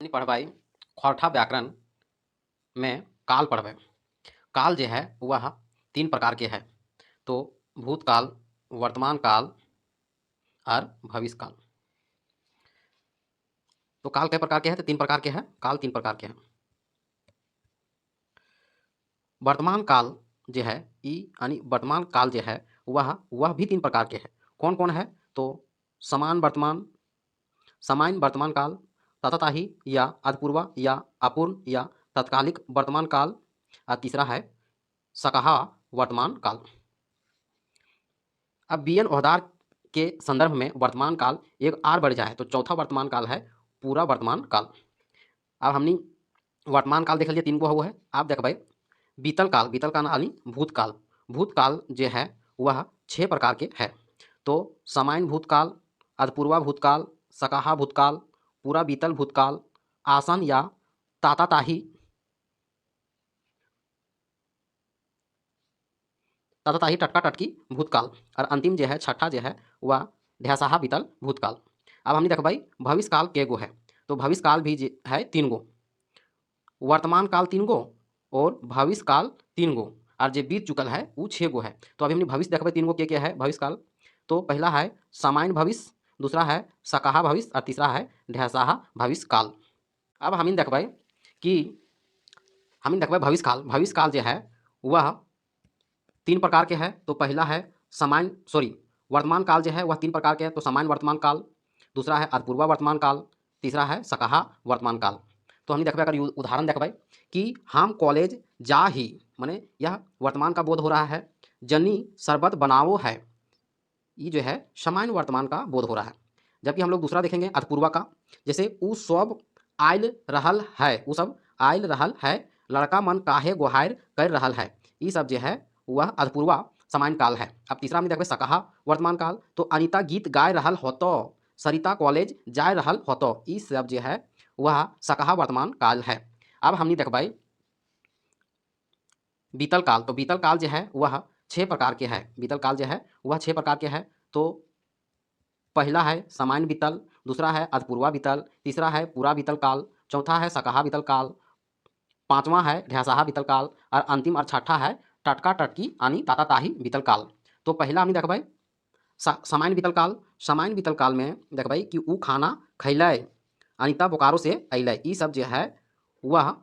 पढ़बाई खौठा व्याकरण में काल पढ़बै। काल जो है वह तीन प्रकार के है। तो भूतकाल, वर्तमान काल और भविष्य काल। तो काल कई प्रकार के हैं? तो तीन प्रकार के हैं। काल तीन प्रकार के हैं। वर्तमान काल जो है यानी वर्तमान काल जो है वह भी तीन प्रकार के हैं। कौन कौन है? तो समान वर्तमान, सामान्य वर्तमान काल, तथाताही या अपूर्व या अपूर्ण या तत्कालिक वर्तमान काल, और तीसरा है सकहा वर्तमान काल। अब बीएन ओहदार के संदर्भ में वर्तमान काल एक आर बढ़ जाए तो चौथा वर्तमान काल है पूरा वर्तमान काल। अब हमने वर्तमान काल देख लिया, तीन गो हुआ है। आप देख भाई बीतल काल, बीतल काल यानी भूतकाल। भूतकाल जो है वह 6 प्रकार के है। तो सामान्य भूतकाल, अधपूर्वा भूतकाल, सकाहा भूतकाल, पूरा बीतल भूतकाल, आसन या ताताताही, ताताताही टटका टटकी भूतकाल, और अंतिम जो है छठा जो है वह ढैसाहा बीतल भूतकाल। अब हमने देखा भाई भविष्य काल के गो है। तो भविष्य काल भी है 3 गो, वर्तमान काल 3 गो और भविष्य काल 3 गो, और जो बीत चुकल है वो 6 गो है। तो अभी हमने भविष्य देखा 3 गो क्या है भविष्य काल। तो पहला है सामान्य भविष्य, दूसरा है सकाहा भविष्य और तीसरा है ढैसाहा भविष्य काल। अब हम देखबै कि हम देखबै भविष्य काल। भविष्य काल जो है वह 3 प्रकार के है। तो पहला है वर्तमान काल जो है वह 3 प्रकार के है। तो सामान्य वर्तमान काल, दूसरा है अपूर्वा वर्तमान काल, तीसरा है सकाहा वर्तमान काल। तो हमने देखबै अगर उदाहरण देखबै कि हम कॉलेज जा ही, माने यह वर्तमान का बोध हो रहा है। जनी शरबत बनाओ है, ये जो है सामान्य वर्तमान का बोध हो रहा है। जबकि हम लोग दूसरा देखेंगे अधपूर्वा का, जैसे उ सब आयल रहल है, उ सब आयल रहल है, लड़का मन काहे गोहार कर रहल है, ये सब जो है वह अधपूर्वा सामान्य काल है। अब तीसरा में देखबे सकाहा वर्तमान काल। तो अनीता गीत गाय रहल होतो, सरिता कॉलेज जाय रहल होतो, ये सब जो है वह सकाहा वर्तमान काल है। अब हमने देखबै बीतल काल। तो बीतल काल जो है वह 6 प्रकार के है। बीतल काल जो है वह 6 प्रकार के है। तो पहला है सामान्य बीतल, दूसरा है अधपूर्वा बीतल, तीसरा है पूरा बीतल काल, चौथा है सकाहा बीतल काल, पांचवा है ढैसाहा बीतल काल, और अंतिम और छठा है टटका टटकी यानी ताताताही बीतल काल। तो पहला हमने देखबै सामान्य बीतल काल। सामान्य बीतल काल में देखबै कि उ खाना खैलै, अनिता बोकारो से अलै, ये सब जो है वह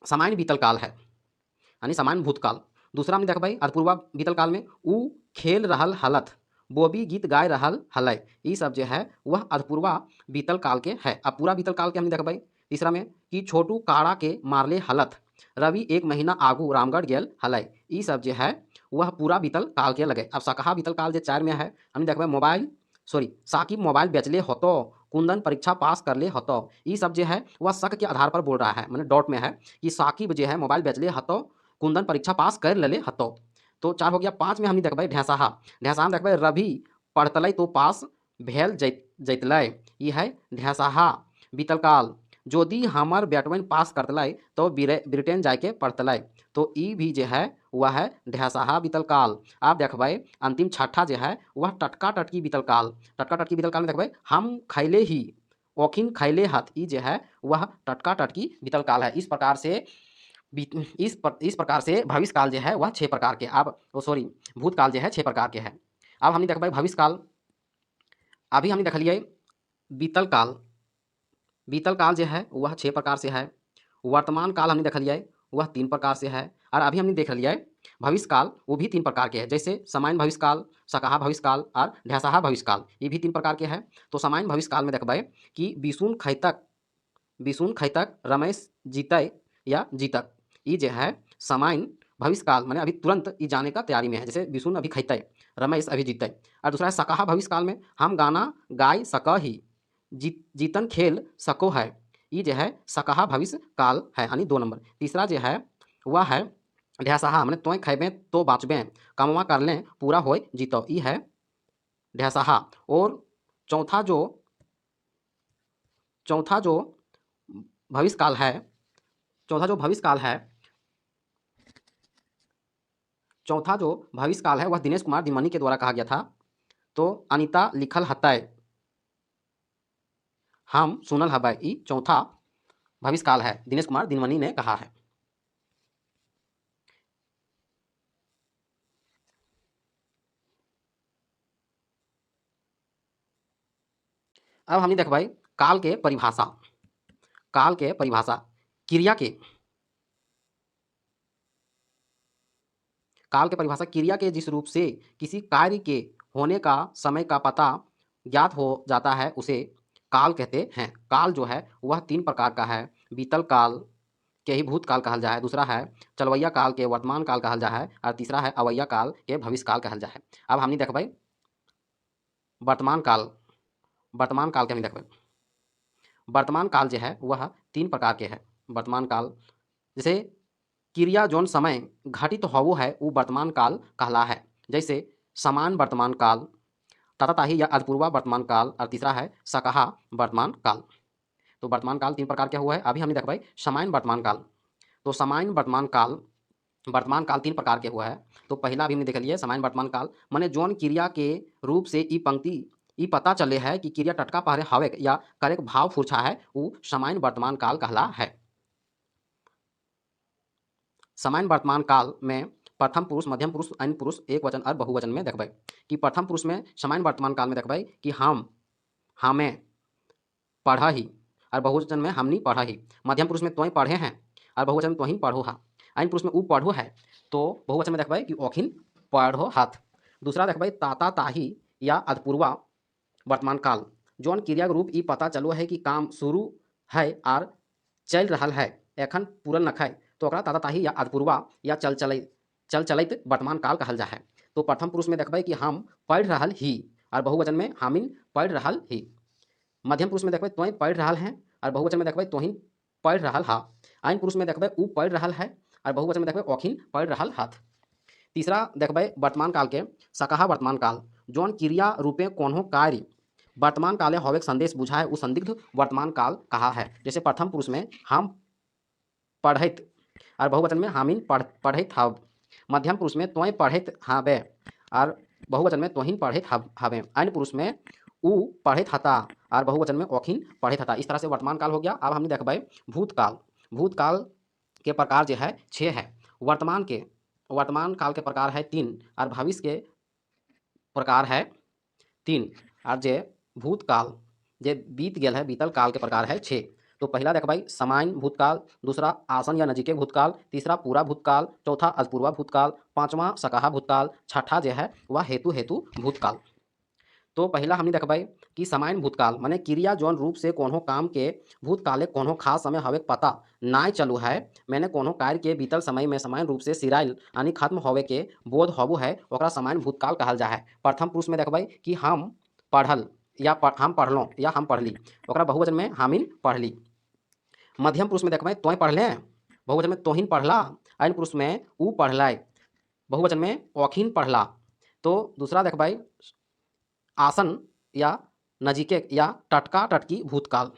सामान्य बीतल काल है यानी सामान्य भूतकाल। दूसरा में देखबै अधपूर्वा बीतल काल में उ खेल रहल हलथ, बोबी गीत गाय रहल हलै, ये सब जो है वह अधपूर्वा बीतल काल के है। अब पूरा बीतल काल के हम देखबै तीसरा में कि छोटू काड़ा के मारले हलथ, रवि 1 महीना आगू रामगढ़ गेल हलै, ये सब जो है वह पूरा बीतल काल के लगे। अब सकाहा बीतल काल जो 4 में है हम देखबै साकिब मोबाइल बेचले होतो, कुंदन परीक्षा पास कर ले होतो, ये सब जो है वह शक के आधार पर बोल रहा है, मैंने डॉट में है कि साकिब जो है मोबाइल बेचले हतो, कुंदन परीक्षा पास कर लेले हतो। तो 4 हो गया। 5 में हमने देखबै ढैसाहा। ढैसाहा में देखबै रवि पढ़तलै तो पास भेल जैतलै, ये है ढैसाहा बीतल काल। यदि हमर बेटवन पास करतलै तो ब्रिटेन जाके पढ़तलै, तो ई भी जो है वह है ढैसाहा बीतल काल। आप देखबै अंतिम छठा जो है वह टटका टटकी बीतल काल। टटका टटकी बीतल काल में देखबै हम खैले ही, ओखिन खैले हथ, ये जो है वह टटका टटकी बीतल काल है। इस प्रकार से भविष्य काल जो है वह 6 प्रकार के, अब भूतकाल जो है 6 प्रकार के है। अब हमने देखबै भविष्य काल। अभी हमने देख लिए बीतल काल। बीतल काल जो है वह 6 प्रकार से है। वर्तमान काल हमने देख लिया वह 3 प्रकार से है। और अभी हमने देख लिया भविष्य काल, वो भी 3 प्रकार के है। जैसे सामान्य भविष्य काल, सकाहा भविष्य काल और ढैसाहा भविष्य काल, ये भी 3 प्रकार के है। तो सामान्य भविष्य काल में देखबै कि बिसुन खैतक रमेश जीतै या जीतक, ये जो है सामान्य भविष्य काल, मैंने अभी तुरंत ये जाने का तैयारी में है। जैसे बिसुन अभी खैतै, रमेश अभी जीतै। और दूसरा है सकाहा भविष्य काल में हम गाना गाय सकही, जीतन खेल सको है, ये जो है सकाहा भविष्य काल है यानी 2 नंबर। तीसरा जो है वह है ढैसाहा, मैंने तोय खैबे तो बाँचबे, कमवा कर लें पूरा होय जीतो, ये है ढैसाहा। और चौथा जो चौथा जो भविष्य काल है चौथा जो भविष्य काल है चौथा जो भविष्य काल है वह दिनेश कुमार दिमनी के द्वारा कहा गया था। तो अनिता लिखल हतै, हम सुनल हबै, ई चौथा भविष्यकाल है, दिनेश कुमार दिनमणि ने कहा है। अब हमने देख भाई काल के परिभाषा, काल के परिभाषा क्रिया के, काल के परिभाषा क्रिया के जिस रूप से किसी कार्य के होने का समय का पता ज्ञात हो जाता है उसे काल कहते हैं। काल जो है वह 3 प्रकार का है, बीतल काल के ही भूतकाल कहल जा है, दूसरा है चलवैया काल के वर्तमान काल कहल जा है, और तीसरा है अवैया काल के भविष्य काल कहल जा है। अब हमने देखबै वर्तमान काल, वर्तमान काल के हमने देखबै वर्तमान काल जो है वह 3 प्रकार के है। वर्तमान काल जैसे क्रिया जौन समय घटित होवो है वो वर्तमान काल कहला है, जैसे समान वर्तमान काल, ताताताही या अधपूर्वा वर्तमान काल, और तीसरा है सकहा वर्तमान काल। तो वर्तमान काल 3 प्रकार के हुआ है। अभी हमने देखबै सामान्य वर्तमान काल। तो सामान्य वर्तमान काल, वर्तमान काल 3 प्रकार के हुआ है। तो पहला अभी हमने देख लिए सामान्य वर्तमान काल, माने जौन क्रिया के रूप से ई पंक्ति ई पता चले है कि क्रिया टटका पहरे हवे या करे के भाव फूर्छा है, वो सामान्य वर्तमान काल कहला है। सामान्य वर्तमान काल में प्रथम पुरुष, मध्यम पुरुष, अन्य पुरुष, एक वचन और बहुवचन में देखबै कि प्रथम पुरुष में सामान्य वर्तमान काल में देखबै कि हम, हमें, पढ़ही, और बहुवचन में हमनी पढ़ही। मध्यम पुरुष में तोय पढ़े हैं और बहुवचन में तोहिन पढ़ो हा। अन्य पुरुष में ऊ पढ़ो है, तो बहुवचन में देखबै कि ओखिन पढ़ो हाथ। दूसरा देखबै ताता ताही या अधपूर्वा वर्तमान काल, जौन क्रिया के रूप ई पता चलो है कि काम शुरू है और चल रहल है, एखन पूरल नखै, तो ओकरा ताताताही या अधपूर्वा या चल चलैत वर्तमान काल कहल जा है। तो प्रथम पुरुष में देखबै कि हम पढ़ रहल ही, और बहुवचन में हमिन पढ़ रहल ही। मध्यम पुरुष में देखबै तोय पढ़ रहल हैं, और बहुवचन में देखबै तोहिन पढ़ रहल हा। अन्य पुरुष में देखबै ऊ पढ़ रहल है, और बहुवचन में देखबै ओखिन पढ़ रहल हाथ। तीसरा देखबै वर्तमान काल के सकहा वर्तमान काल, जौन क्रिया रूपे कोनो कार्य वर्तमान काले होवे के संदेश बुझाए उ संदिग्ध वर्तमान काल कहा है। जैसे प्रथम पुरुष में हम पढ़ैत, और बहुवचन में हमिन पढ़ैत हब। मध्यम पुरुष में तोय पढ़ैत हाबे, और बहुवचन में तोहिन पढ़ैत हाबे। अन्य पुरुष में ऊ पढ़ैत हता, और बहुवचन में ओखिन पढ़ैत हता। इस तरह से वर्तमान काल हो गया। अब हमने देखबै भूतकाल। भूतकाल के प्रकार जो है 6 है। वर्तमान काल के प्रकार है 3, और भविष्य के प्रकार है 3, और जे भूतकाल जे बीत गेल है, बीतल काल के प्रकार है 6। तो पहला देखबै सामान्य भूतकाल, दूसरा आसन या नजीके भूतकाल, तीसरा पूरा भूतकाल, चौथा अधपूर्वा भूतकाल, पांचवा सकहा भूतकाल, छठा जो है वह हेतु भूतकाल। तो पहला हमने देखबै कि सामान्य भूतकाल माने क्रिया जौन रूप से कोनो काम के भूतकाले कोनो खास समय हवे पता नाय चलू है, मैंने कोनो कार्य के बीतल समय में सामान्य रूप से सिराइल यानी खत्म होवे के बोध होबो है, ओकरा सामान्य भूतकाल कहल जा है। प्रथम पुरुष में देखबै कि हम पढ़ल या हम पढ़लों या हम पढ़ली, ओकरा बहुवचन में हमिन पढ़ली। मध्यम पुरुष में देखबै तोय पढ़ले, बहुवचन में तोहिन पढ़ला। अन्य पुरुष में ऊ पढ़लाय, बहुवचन में ओखिन पढ़ला। तो दूसरा देखबै आसन या नजीके या टटका टटकी भूतकाल।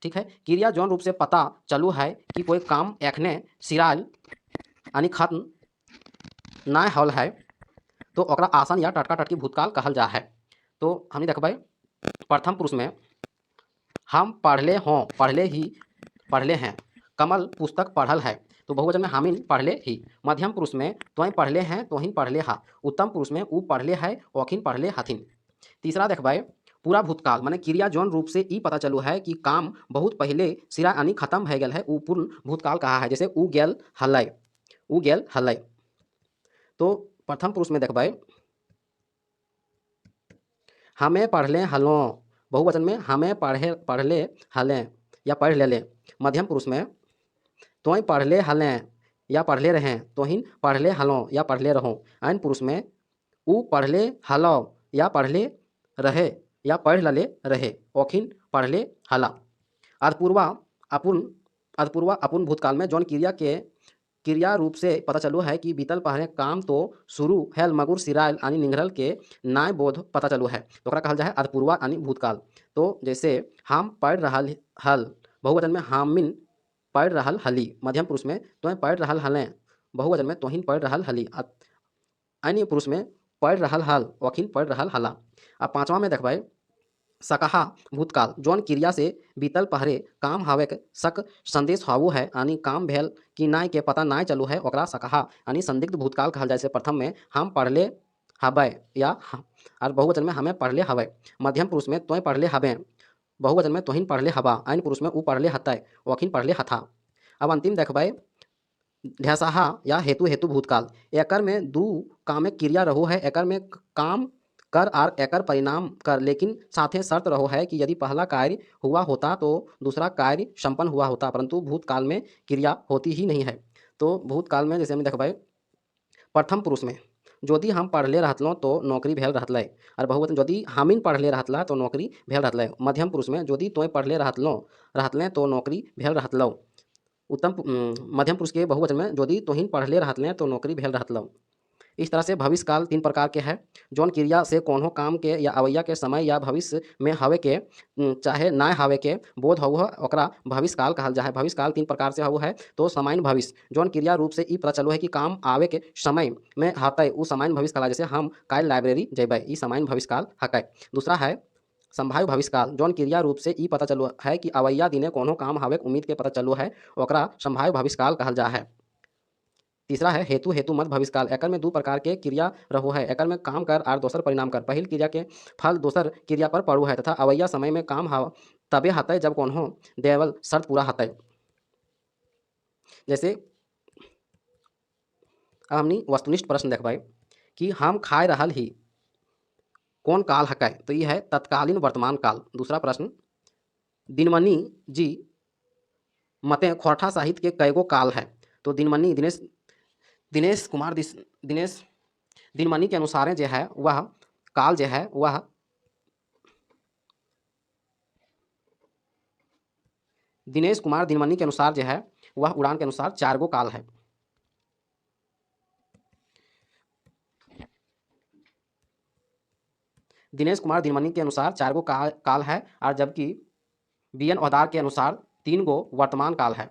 ठीक है, क्रिया जौन रूप से पता चलू है कि कोई काम एखने सिराल यानी खत्म ना होल है, तो ओकरा आसन या टटका टटकी भूतकाल कहल जा है। तो हमने देखबै प्रथम पुरुष में हम पढ़ले हों, पढ़ले ही, पढ़ले हैं। कमल पुस्तक पढ़ल है, तो बहुवचन में हमिन पढ़ले ही। मध्यम पुरुष में तोय पढ़ले हैं, तोहिन पढ़ले हा। उत्तम पुरुष में ऊ पढ़ले है, ओखिन पढ़ले हथिन। तीसरा देखबै पूरा भूतकाल माने क्रिया जौन रूप से ई पता चलू है कि काम बहुत पहले सिरा यानी खत्म भय गेल है, ऊ पूर्ण भूतकाल कहा है। जैसे ऊ गेल हलै, ऊ गेल हलै। तो प्रथम पुरुष में देखबै हमें पढ़ले हलों, बहुवचन में हमें पढ़ले हलें या पढ़ लेले। मध्यम पुरुष में तोय पढ़ले हलें या पढ़ले रहें, तोहिन पढ़ले हलों या पढ़ले रहों। अन्य पुरुष में ऊ पढ़ले हलो या पढ़ले रहे या पढ़ लले रहे, ओखिन पढ़ले हला। अधपूर्वा अपूर्ण भूतकाल में जौन क्रिया रूप से पता चलो है कि बीतल पहले काम तो शुरू हैल मगुर सिराइल यानी निंगरल के नाय बोध पता चलो है, तो ओकरा कहल जा है अधपूर्वा यानी भूतकाल। तो जैसे हम पढ़ रहल हल, बहुवचन में हामिन पढ़ रहल हली। मध्यम पुरुष में तोय पढ़ रहल हलें, बहुवचन में तोहिन पढ़ रहल हली। अन्य पुरुष में पढ़ रहल हल, ओखिन पढ़ रहल हला। अब पांचवा में देखबै सकहा भूतकाल जौन क्रिया से बीतल पहरे काम हवे के सक संदेश हावो है यानी काम भेल कि नाय के पता नाय चलू है ओकरा सकहा यानी संदिग्ध भूतकाल कहल जाए। से प्रथम में हम पढ़ले हबै या और बहुवचन में हमें पढ़ले हबै। मध्यम पुरुष में तोय पढ़ले हबे, बहुवचन में तोहिन पढ़ले हबा, अन्य पुरुष में ऊ पढ़ले हतै, वखिन पढ़ले हथा। अब अंतिम देखबै ढैसाहा या हेतु हेतु भूतकाल। एकर में दू कामिक क्रिया रहो है, एकर में काम कर और एकर परिणाम कर, लेकिन साथे शर्त रहो है कि यदि पहला कार्य हुआ होता तो दूसरा कार्य संपन्न हुआ होता, परंतु भूतकाल में क्रिया होती ही नहीं है। तो भूतकाल में जैसे हम देखबै प्रथम पुरुष में यदि हम पढ़ले रहतलों तो नौकरी भेल रहतलै, और बहुवचन यदि हमिन पढ़ले रहतला तो नौकरी भेल रहतलै। मध्यम पुरुष में यदि तोय पढ़ले रहतलें तो नौकरी भेल रहतलौ। मध्यम पुरुष के बहुवचन में यदि तोहिन पढ़ले रहतलें तो नौकरी भेल रहतलौ। इस तरह से भविष्य काल तीन प्रकार के है, जौन क्रिया से कोनो काम के या अवैया के समय या भविष्य में हवे के चाहे ना हवे के बोध हो ओकरा भविष्य काल कहल जाए। भविष्य काल तीन प्रकार से हो है। तो सामान्य भविष्य जौन क्रिया रूप से ई पता चलो है कि काम आवे के समय में हतै उ सामान्य भविष्य काल। जैसे हम काल लाइब्रेरी जेबै, ई सामान्य भविष्य काल हकै। दूसरा है संभाव्य भविष्य काल जौन क्रिया रूप से ई पता चलो है कि अवैया दिने कोनो काम हवे के उम्मीद के पता चलो है, ओकरा संभाव्य भविष्य काल कहल जा है। तीसरा है हेतु हेतु मत भविष्य काल। एकर में दू प्रकार के क्रिया रहो है, एकर में काम कर और दोसर परिणाम कर। पहिल क्रिया के फल दोसर क्रिया पर पड़ू है तथा अवैया समय में काम तबे हतै जब कोनो देवल शर्त पूरा हतै। जैसे अब हमनी वस्तुनिष्ठ प्रश्न देखबै कि हम खाए रहल ही कौन काल हकै, तो ये है तत्कालीन वर्तमान काल। दूसरा प्रश्न दिनमणि जी मते खोरठा साहित्य के कईगो काल है, तो दिनमणि दिनेश कुमार दिनेश दिनमणि के अनुसार जो है वह काल जो है वह दिनेश कुमार दिनमणि के अनुसार जो है वह उड़ान के अनुसार 4 गो काल है। दिनेश कुमार दिनमणि के अनुसार 4 गो काल है, और जबकि बीएन औदार के अनुसार 3 गो वर्तमान काल है।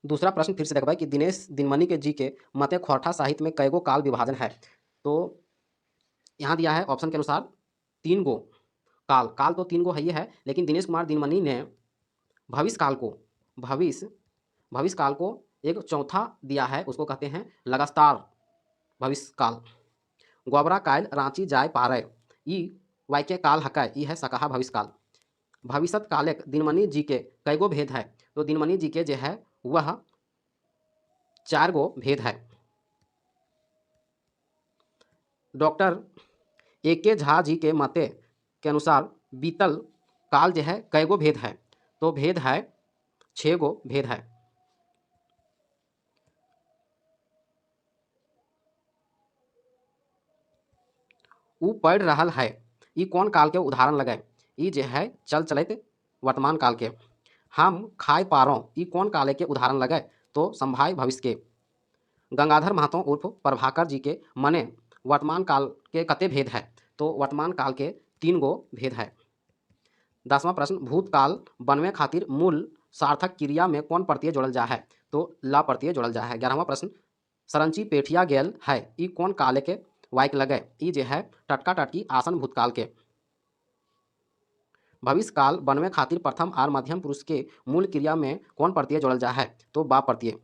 दूसरा प्रश्न फिर से देखबै कि दिनेश दिनमणि के जी के मते खोरठा साहित्य में कईगो काल विभाजन है, तो यहाँ दिया है ऑप्शन के अनुसार 3 गो काल तो 3 गो है, लेकिन दिनेश कुमार दिनमणि ने भविष्य काल को एक चौथा दिया है, उसको कहते हैं लगातार भविष्य काल। गोबरा काल रांची जाय पारे ई वाक्य काल हकै, ई है सकहा भविष्य काल। भविष्यत कालक दिनमणि जी के कईगो भेद है, तो दिनमणि जी के जो है वह 4 गो भेद है। Doctor A K. झा जी के मते के अनुसार बीतल काल जो है कईगो भेद है, तो भेद है 6 गो भेद है। ऊ पढ़ रहल है ई कौन काल के उदाहरण लगे, ई जो है चल चलित वर्तमान काल के। हम खाए पारों ई कौन काल के उदाहरण लगे, तो संभाव्य भविष्य के। गंगाधर महतो उर्फ प्रभाकर जी के मने वर्तमान काल के कते भेद है, तो वर्तमान काल के 3 गो भेद है। 10वां प्रश्न भूतकाल बनवे खातिर मूल सार्थक क्रिया में कौन प्रत्यय जोड़ल जा है, तो ला प्रत्यय जोड़ल जा है। 11वां प्रश्न सरंची पेठिया गेल है ई कौन काल के वाक्य लगे, ई जे है टटका टटकी आसन भूतकाल के। भविष्य काल बनवे खातिर प्रथम और मध्यम पुरुष के मूल क्रिया में कौन प्रत्यय जोड़ल जा है, तो बा प्रत्यय।